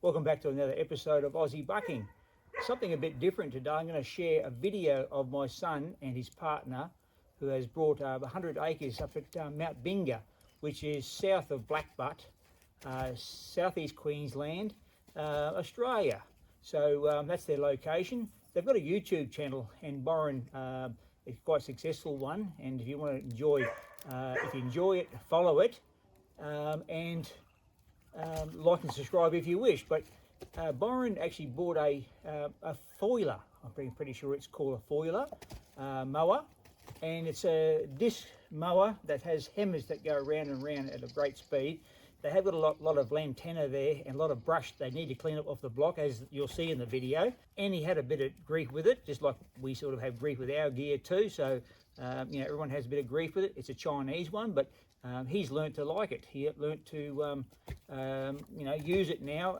Welcome back to another episode of Aussie Bucking. Something a bit different today. I'm going to share a video of my son and his partner who has brought 100 acres up at Mount Binga, which is south of Blackbutt, southeast Queensland, Australia. So that's their location. They've got a YouTube channel, and Byron is quite a successful one. And if you want to enjoy, if you enjoy it, follow it, and like and subscribe if you wish. But Byron actually bought a foiler. I'm pretty sure it's called a foiler mower, and it's a disc mower that has hammers that go round and round at a great speed. They have got a lot of lantana there and a lot of brush they need to clean up off the block, as you'll see in the video. And he had a bit of grief with it, just like we sort of have grief with our gear too. So you know, everyone has a bit of grief with it. It's a Chinese one, but he's learnt to like it. He learnt to you know, use it now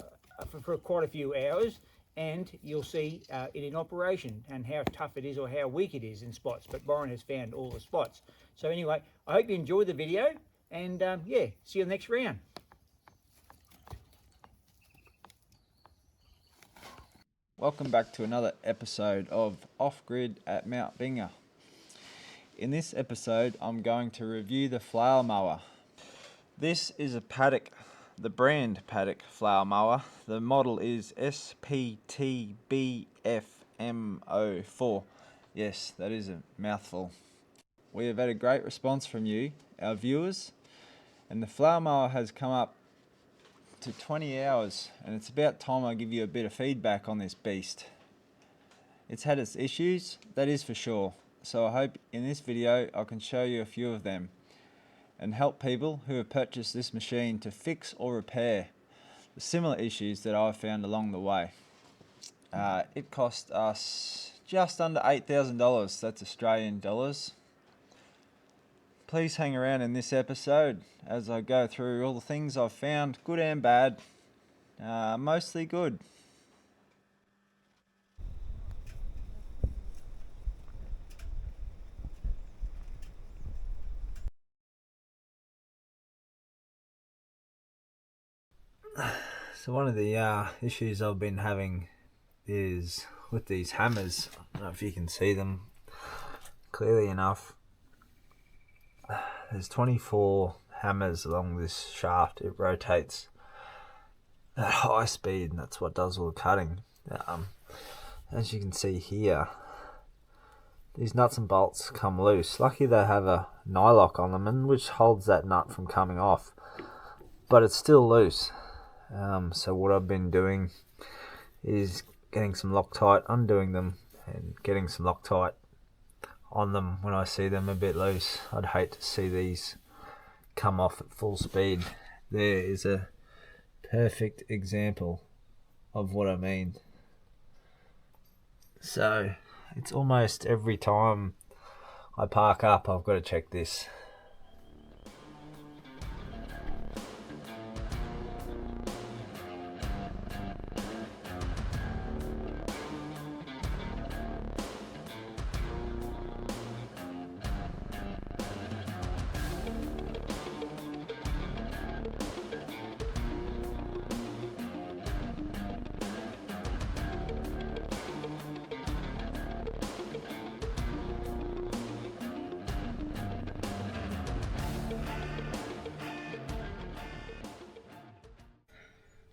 for quite a few hours, and you'll see it in operation and how tough it is or how weak it is in spots. But Byron has found all the spots. So anyway, I hope you enjoyed the video, and yeah, see you in the next round. Welcome back to another episode of Off Grid at Mount Binga. In this episode, I'm going to review the Flail mower. This is a paddock, the brand paddock Flail mower. The model is SPTBFM04. Yes, that is a mouthful. We have had a great response from you, our viewers, and the Flail mower has come up to 20 hours, and it's about time I give you a bit of feedback on this beast. It's had its issues, that is for sure, so I hope in this video I can show you a few of them and help people who have purchased this machine to fix or repair the similar issues that I've found along the way. It cost us just under $8,000, that's Australian dollars. Please hang around in this episode as I go through all the things I've found, good and bad, mostly good. So one of the issues I've been having is with these hammers. I don't know if you can see them clearly enough. There's 24 hammers along this shaft. It rotates at high speed, and that's what does all the cutting. As you can see here, these nuts and bolts come loose. Lucky they have a nylock on them, and which holds that nut from coming off, but it's still loose. So what I've been doing is getting some Loctite, undoing them, and getting some Loctite on them when I see them a bit loose. I'd hate to see these come off at full speed. There is a perfect example of what I mean. So it's almost every time I park up I've got to check this.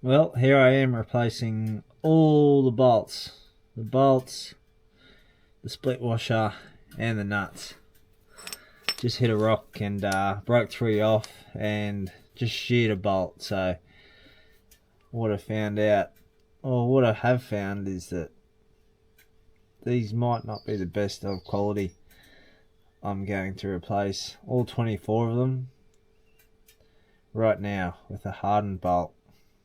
Well, here I am replacing all the bolts, the split washer and the nuts. Just hit a rock and broke 3 off and just sheared a bolt. So what I found out, or what I have found, is that these might not be the best of quality. I'm going to replace all 24 of them right now with a hardened bolt,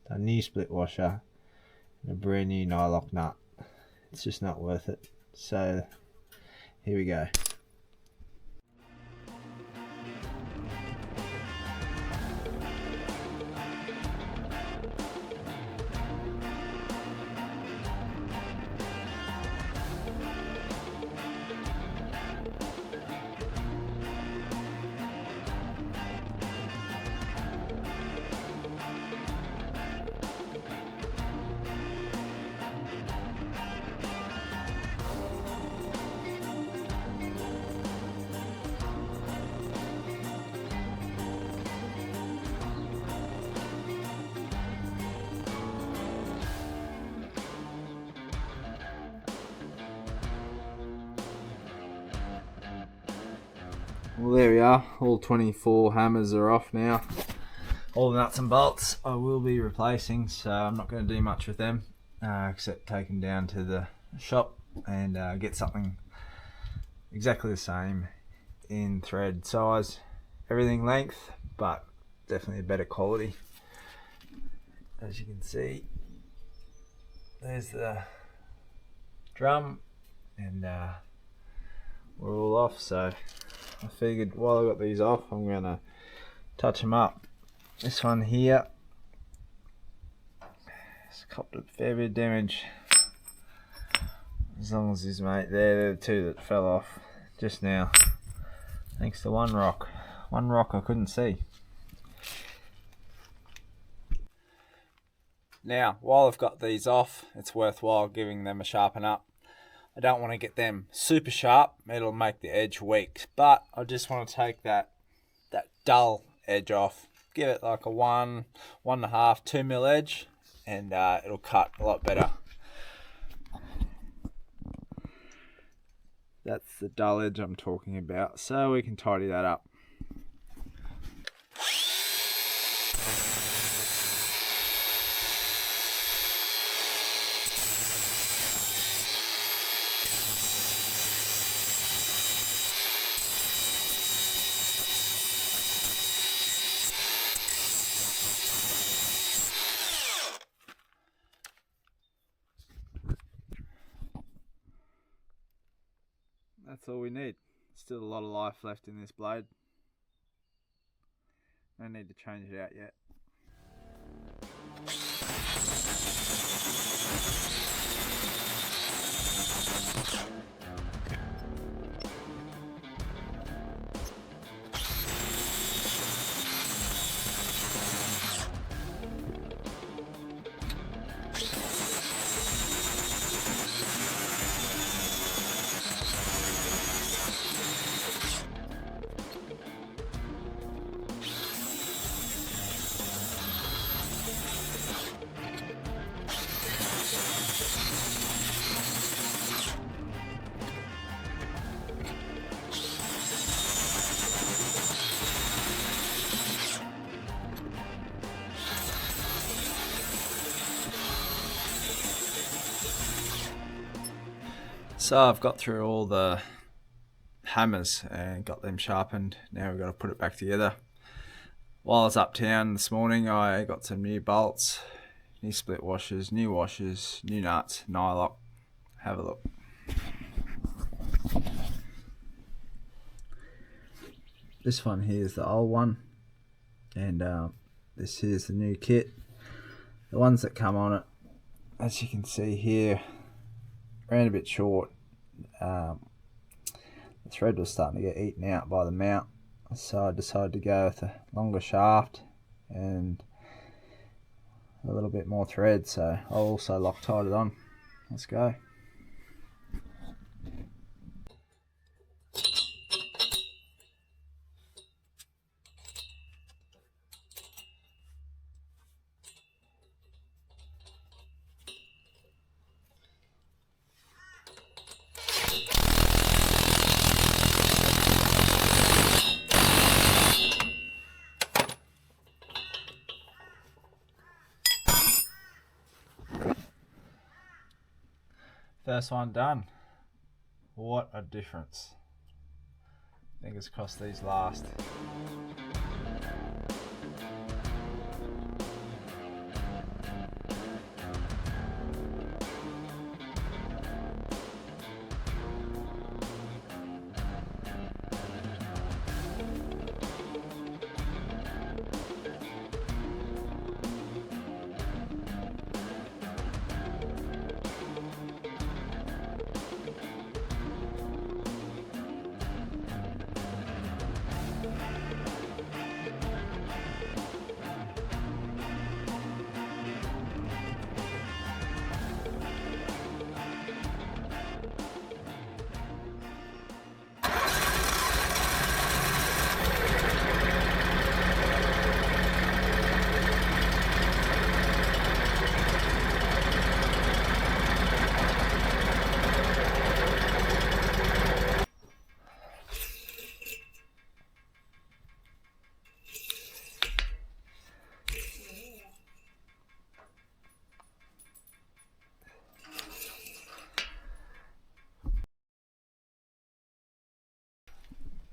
a new split washer, and a brand new nylock nut. It's just not worth it. So here we go. Well, there we are. All 24 hammers are off now. All the nuts and bolts I will be replacing, so I'm not going to do much with them except take them down to the shop and get something exactly the same in thread size, everything length, but definitely a better quality. As you can see, there's the drum, and we're all off, so I figured while I got these off I'm going to touch them up. This one here has copped a fair bit of damage, as long as his mate there. They're the two that fell off just now, thanks to one rock I couldn't see. Now, while I've got these off, it's worthwhile giving them a sharpen up. I don't want to get them super sharp, it'll make the edge weak, but I just want to take that dull edge off, give it like a 1.5, 2 mil edge, and it'll cut a lot better. That's the dull edge I'm talking about, so we can tidy that up. That's all we need. Still a lot of life left in this blade. No need to change it out yet. So I've got through all the hammers and got them sharpened. Now we've got to put it back together. While I was uptown this morning, I got some new bolts, new split washers, new nuts, nylock. Have a look. This one here is the old one, and this here's the new kit. The ones that come on it, as you can see here, ran a bit short. The thread was starting to get eaten out by the mount, so I decided to go with a longer shaft and a little bit more thread, so I'll also Loctite it on. Let's go. First one done. What a difference. Fingers crossed these last.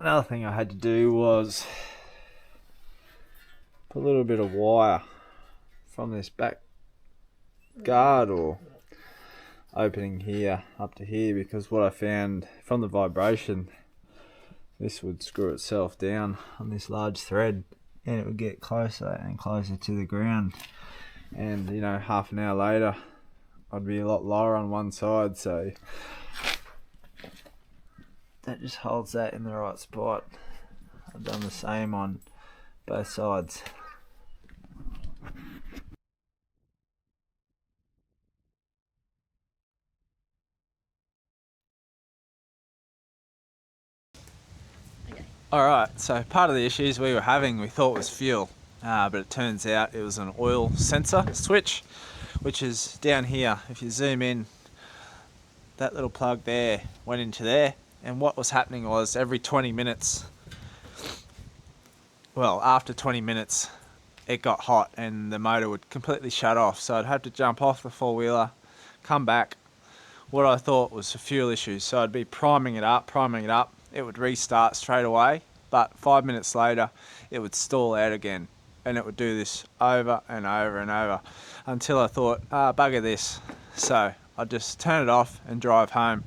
Another thing I had to do was put a little bit of wire from this back guard or opening here up to here, because what I found from the vibration, this would screw itself down on this large thread and it would get closer and closer to the ground, and you know, half an hour later I'd be a lot lower on one side, so that just holds that in the right spot. I've done the same on both sides. Alright, so part of the issues we were having we thought was fuel, but it turns out it was an oil sensor switch, which is down here. If you zoom in, that little plug there went into there, and what was happening was every 20 minutes, well, after 20 minutes it got hot and the motor would completely shut off, so I'd have to jump off the four-wheeler, come back. What I thought was a fuel issue, so I'd be priming it up, it would restart straight away, but 5 minutes later it would stall out again, and it would do this over and over and over until I thought, bugger this, so I'd just turn it off and drive home.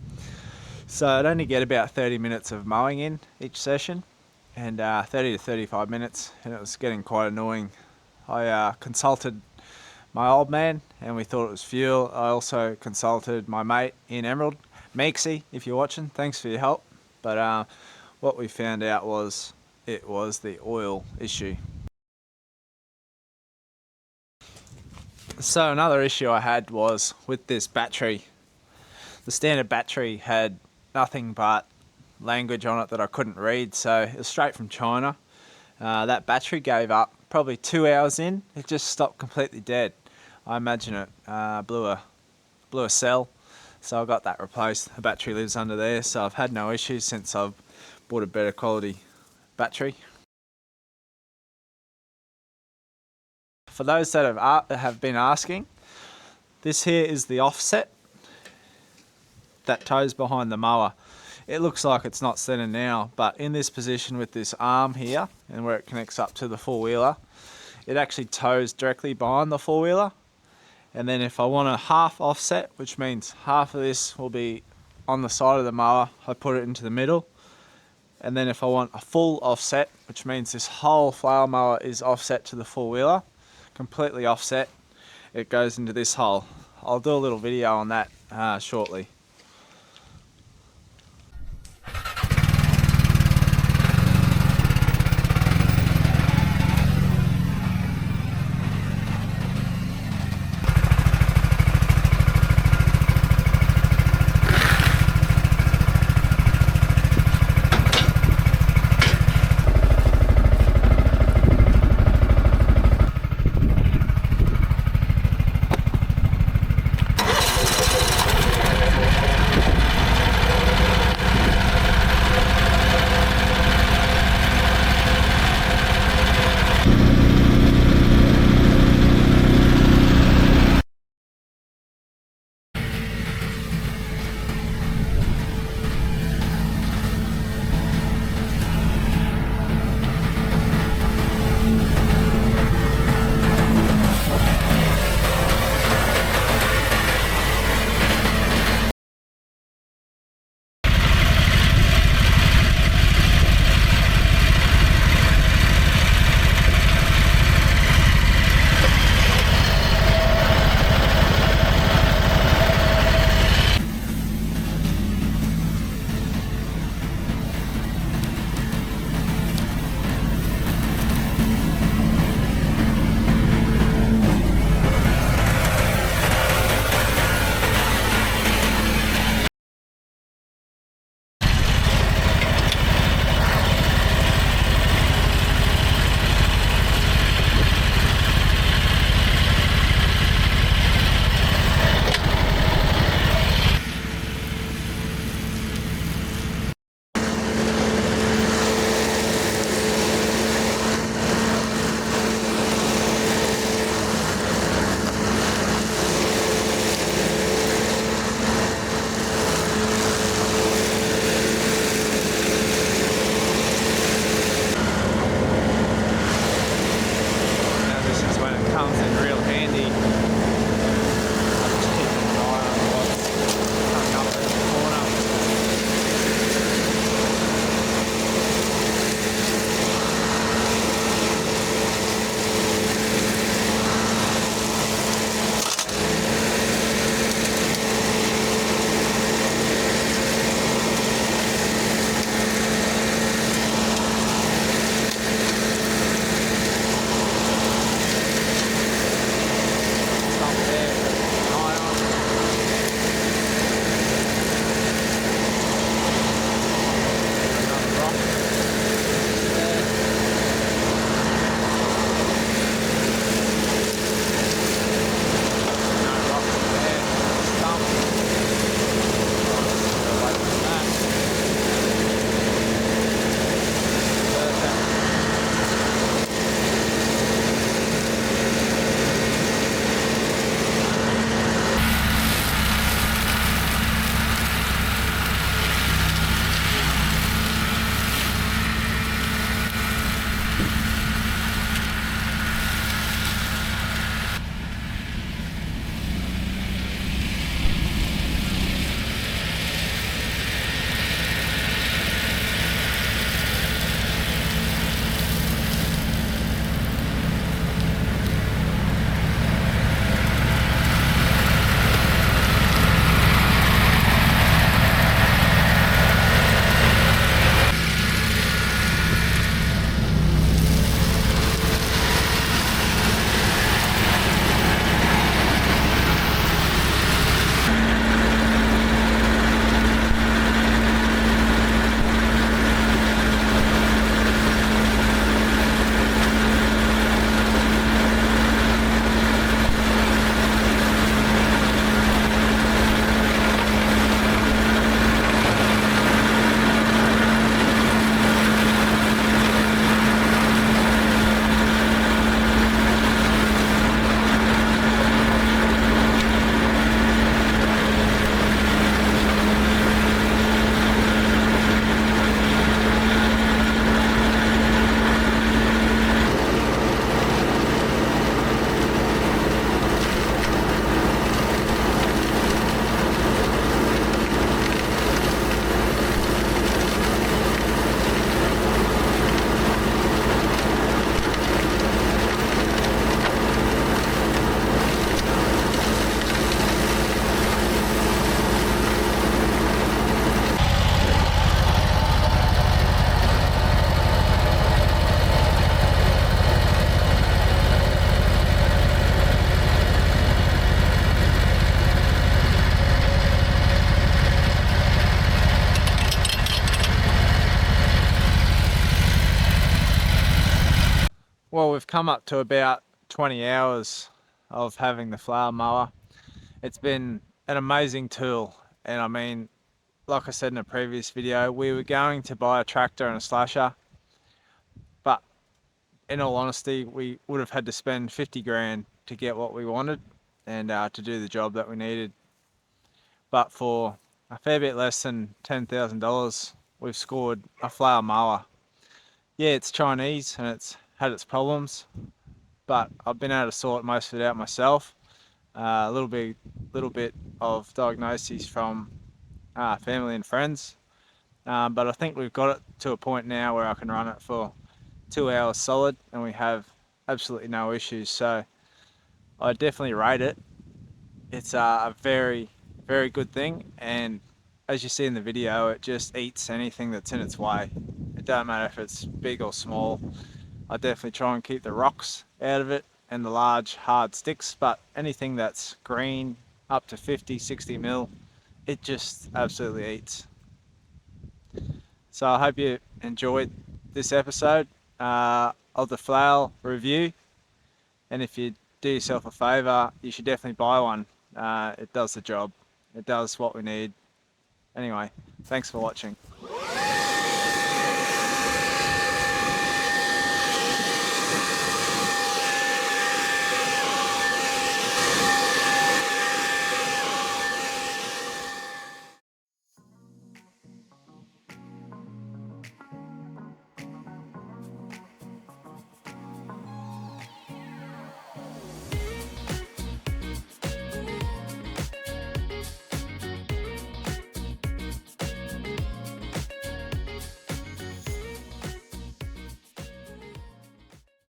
So I'd only get about 30 minutes of mowing in each session, and 30 to 35 minutes, and it was getting quite annoying. I consulted my old man and we thought it was fuel. I also consulted my mate in Emerald, Meeksy, if you're watching, thanks for your help. But what we found out was it was the oil issue. So another issue I had was with this battery. The standard battery had nothing but language on it that I couldn't read, so it was straight from China. That battery gave up probably 2 hours in. It just stopped completely dead. I imagine it blew a cell, so I got that replaced. The battery lives under there, so I've had no issues since I've bought a better quality battery. For those that have been asking, this here is the offset that tows behind the mower. It looks like it's not centered now, but in this position with this arm here and where it connects up to the four-wheeler, it actually tows directly behind the four-wheeler. And then if I want a half offset, which means half of this will be on the side of the mower, I put it into the middle. And then if I want a full offset, which means this whole flail mower is offset to the four-wheeler, completely offset, it goes into this hole. I'll do a little video on that shortly. Well, we've come up to about 20 hours of having the Flail mower. It's been an amazing tool, and I mean, like I said in a previous video, we were going to buy a tractor and a slasher, but in all honesty, we would have had to spend 50 grand to get what we wanted and to do the job that we needed. But for a fair bit less than $10,000, we've scored a Flail mower. Yeah, it's Chinese and it's had its problems, but I've been able to sort most of it out myself. A little bit of diagnoses from family and friends, but I think we've got it to a point now where I can run it for 2 hours solid, and we have absolutely no issues. So I definitely rate it. It's a very, very good thing, and as you see in the video, it just eats anything that's in its way. It doesn't matter if it's big or small. I definitely try and keep the rocks out of it and the large hard sticks, but anything that's green up to 50, 60 mil, it just absolutely eats. So I hope you enjoyed this episode of the Flail review, and if you do yourself a favour, you should definitely buy one. It does the job. It does what we need. Anyway, thanks for watching.